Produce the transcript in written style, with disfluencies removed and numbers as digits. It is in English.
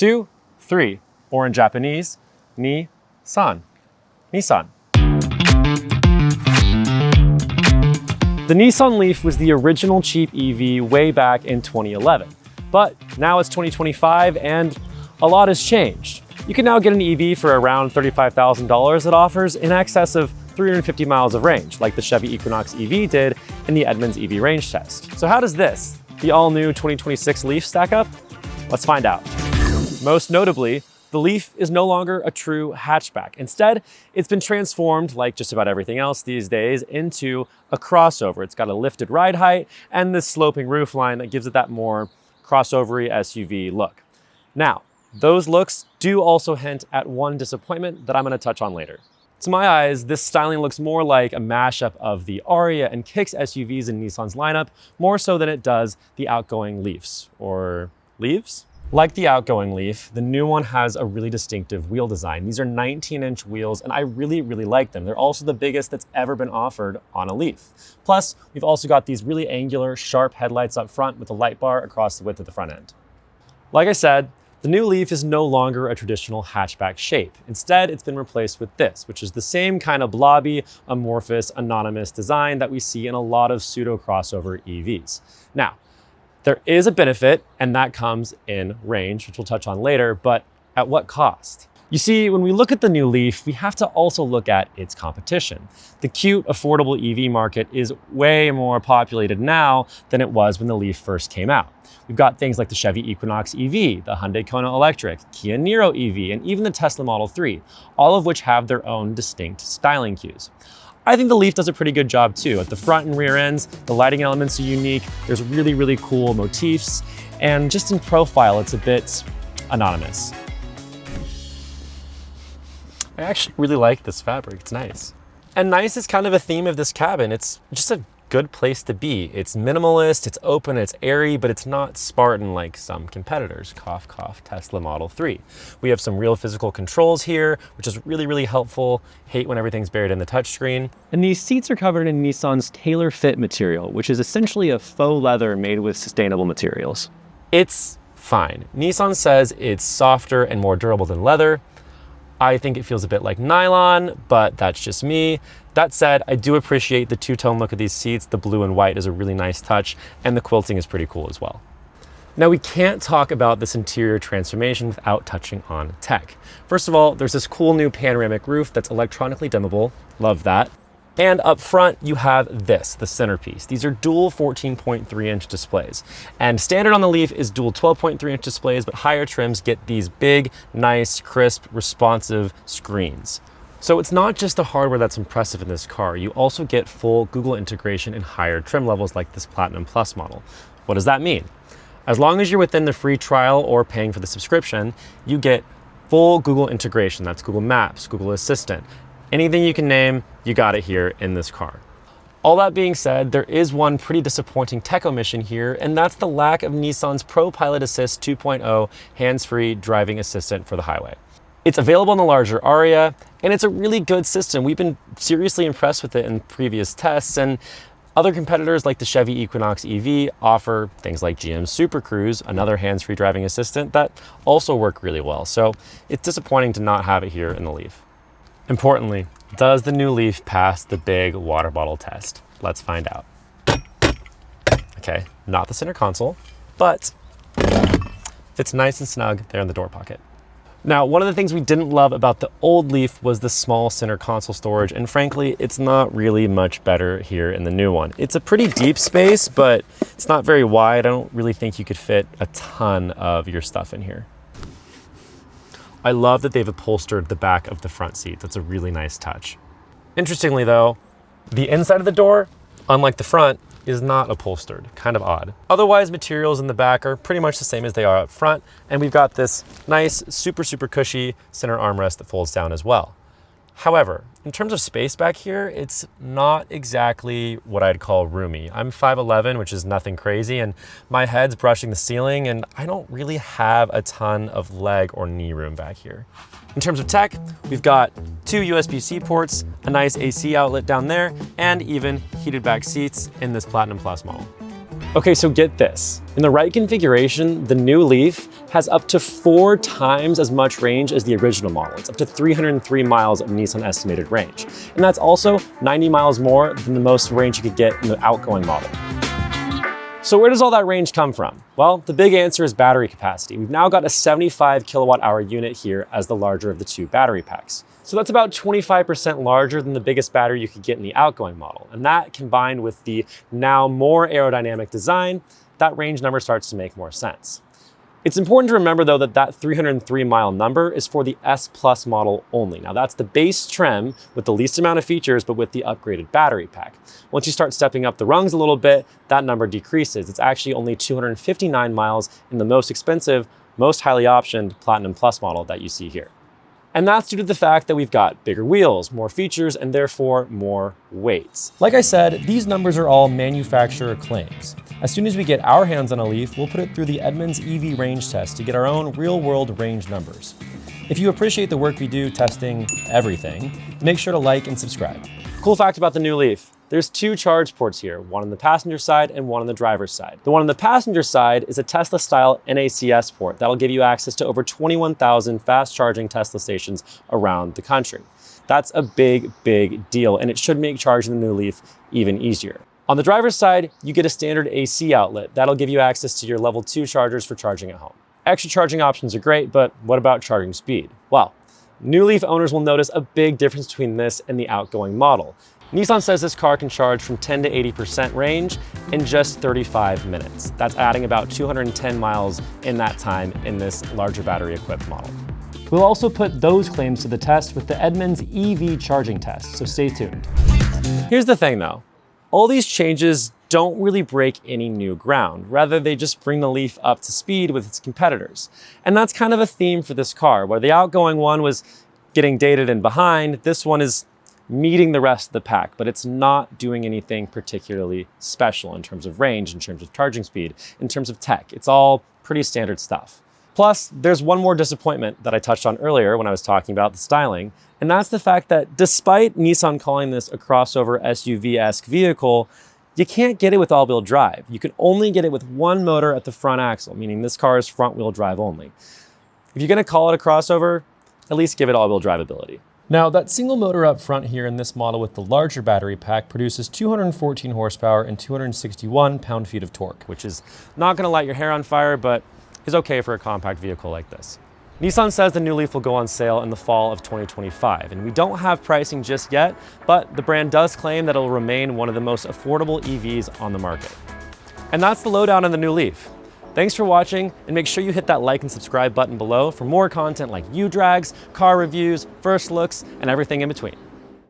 2, 3, or in Japanese, Nissan. Nissan. The Nissan Leaf was the original cheap EV way back in 2011, but now it's 2025 and a lot has changed. You can now get an EV for around $35,000 that offers in excess of 350 miles of range, like the Chevy Equinox EV did in the Edmunds EV range test. So how does this, the all-new 2026 Leaf, stack up? Let's find out. Most notably, the Leaf is no longer a true hatchback. Instead, it's been transformed, like just about everything else these days, into a crossover. It's got a lifted ride height and this sloping roofline that gives it that more crossover-y SUV look. Now, those looks do also hint at one disappointment that I'm gonna touch on later. To my eyes, this styling looks more like a mashup of the Aria and Kicks SUVs in Nissan's lineup, more so than it does the outgoing Leafs, or Leaves? Like the outgoing Leaf, the new one has a really distinctive wheel design. These are 19-inch wheels, and I really like them. They're also the biggest that's ever been offered on a Leaf. Plus, we've also got these really angular, sharp headlights up front with a light bar across the width of the front end. Like I said, the new Leaf is no longer a traditional hatchback shape. Instead, it's been replaced with this, which is the same kind of blobby, amorphous, anonymous design that we see in a lot of pseudo-crossover EVs. Now, there is a benefit, and that comes in range, which we'll touch on later, but at what cost? You see, when we look at the new Leaf, we have to also look at its competition. The cute, affordable EV market is way more populated now than it was when the Leaf first came out. We've got things like the Chevy Equinox EV, the Hyundai Kona Electric, Kia Niro EV, and even the Tesla Model 3, all of which have their own distinct styling cues. I think the Leaf does a pretty good job too. At the front and rear ends, the lighting elements are unique, there's really cool motifs, and just in profile, it's a bit anonymous. I actually really like this fabric, it's nice. And nice is kind of a theme of this cabin. It's just a good place to be. It's minimalist, it's open, it's airy, but it's not Spartan like some competitors. Cough, cough, Tesla Model 3. We have some real physical controls here, which is really helpful. Hate when everything's buried in the touchscreen. And these seats are covered in Nissan's Tailor Fit material, which is essentially a faux leather made with sustainable materials. It's fine. Nissan says it's softer and more durable than leather. I think it feels a bit like nylon, but that's just me. That said, I do appreciate the two-tone look of these seats. The blue and white is a really nice touch, and the quilting is pretty cool as well. Now, we can't talk about this interior transformation without touching on tech. First of all, there's this cool new panoramic roof that's electronically dimmable. Love that. And up front, you have this, the centerpiece. These are dual 14.3-inch displays. And standard on the Leaf is dual 12.3-inch displays, but higher trims get these big, nice, crisp, responsive screens. So it's not just the hardware that's impressive in this car. You also get full Google integration in higher trim levels like this Platinum Plus model. What does that mean? As long as you're within the free trial or paying for the subscription, you get full Google integration. That's Google Maps, Google Assistant. Anything you can name, you got it here in this car. All that being said, there is one pretty disappointing tech omission here, and that's the lack of Nissan's Pro Pilot Assist 2.0 hands-free driving assistant for the highway. It's available in the larger Aria, and it's a really good system. We've been seriously impressed with it in previous tests, and other competitors like the Chevy Equinox EV offer things like GM's Super Cruise, another hands-free driving assistant that also work really well. So it's disappointing to not have it here in the Leaf. Importantly, does the new Leaf pass the big water bottle test? Let's find out. Okay, not the center console, but fits nice and snug there in the door pocket. Now, one of the things we didn't love about the old Leaf was the small center console storage, and frankly, it's not really much better here in the new one. It's a pretty deep space, but it's not very wide. I don't really think you could fit a ton of your stuff in here. I love that they've upholstered the back of the front seat. That's a really nice touch. Interestingly though, the inside of the door, unlike the front, is not upholstered, kind of odd. Otherwise, materials in the back are pretty much the same as they are up front, and we've got this nice, super cushy center armrest that folds down as well. However, in terms of space back here, it's not exactly what I'd call roomy. I'm 5'11", which is nothing crazy, and my head's brushing the ceiling, and I don't really have a ton of leg or knee room back here. In terms of tech, we've got 2 USB-C ports, a nice AC outlet down there, and even heated back seats in this Platinum Plus model. Okay, so get this. In the right configuration, the new Leaf has up to 4 times as much range as the original model. It's up to 303 miles of Nissan estimated range. And that's also 90 miles more than the most range you could get in the outgoing model. So where does all that range come from? Well, the big answer is battery capacity. We've now got a 75 kilowatt hour unit here as the larger of the 2 battery packs. So that's about 25% larger than the biggest battery you could get in the outgoing model. And that, combined with the now more aerodynamic design, that range number starts to make more sense. It's important to remember though that 303 mile number is for the S Plus model only. Now that's the base trim with the least amount of features, but with the upgraded battery pack. Once you start stepping up the rungs a little bit, that number decreases. It's actually only 259 miles in the most expensive, most highly optioned Platinum Plus model that you see here. And that's due to the fact that we've got bigger wheels, more features, and therefore more weights. Like I said, these numbers are all manufacturer claims. As soon as we get our hands on a Leaf, we'll put it through the Edmunds EV range test to get our own real-world range numbers. If you appreciate the work we do testing everything, make sure to like and subscribe. Cool fact about the new Leaf. There's 2 charge ports here, one on the passenger side and one on the driver's side. The one on the passenger side is a Tesla-style NACS port that'll give you access to over 21,000 fast-charging Tesla stations around the country. That's a big, big deal, and it should make charging the new Leaf even easier. On the driver's side, you get a standard AC outlet that'll give you access to your level 2 chargers for charging at home. Extra charging options are great, but what about charging speed? Well, new Leaf owners will notice a big difference between this and the outgoing model. Nissan says this car can charge from 10 to 80% range in just 35 minutes. That's adding about 210 miles in that time in this larger battery equipped model. We'll also put those claims to the test with the Edmunds EV charging test, so stay tuned. Here's the thing though, all these changes don't really break any new ground. Rather, they just bring the Leaf up to speed with its competitors. And that's kind of a theme for this car. Where the outgoing one was getting dated and behind, this one is meeting the rest of the pack, but it's not doing anything particularly special in terms of range, in terms of charging speed, in terms of tech. It's all pretty standard stuff. Plus, there's one more disappointment that I touched on earlier when I was talking about the styling, and that's the fact that despite Nissan calling this a crossover SUV-esque vehicle, you can't get it with all-wheel drive. You can only get it with one motor at the front axle, meaning this car is front-wheel drive only. If you're gonna call it a crossover, at least give it all-wheel drive ability. Now, that single motor up front here in this model with the larger battery pack produces 214 horsepower and 261 pound-feet of torque, which is not gonna light your hair on fire, but is okay for a compact vehicle like this. Nissan says the new Leaf will go on sale in the fall of 2025, and we don't have pricing just yet, but the brand does claim that it'll remain one of the most affordable EVs on the market. And that's the lowdown on the new Leaf. Thanks for watching, and make sure you hit that like and subscribe button below for more content like U-Drags, car reviews, first looks, and everything in between.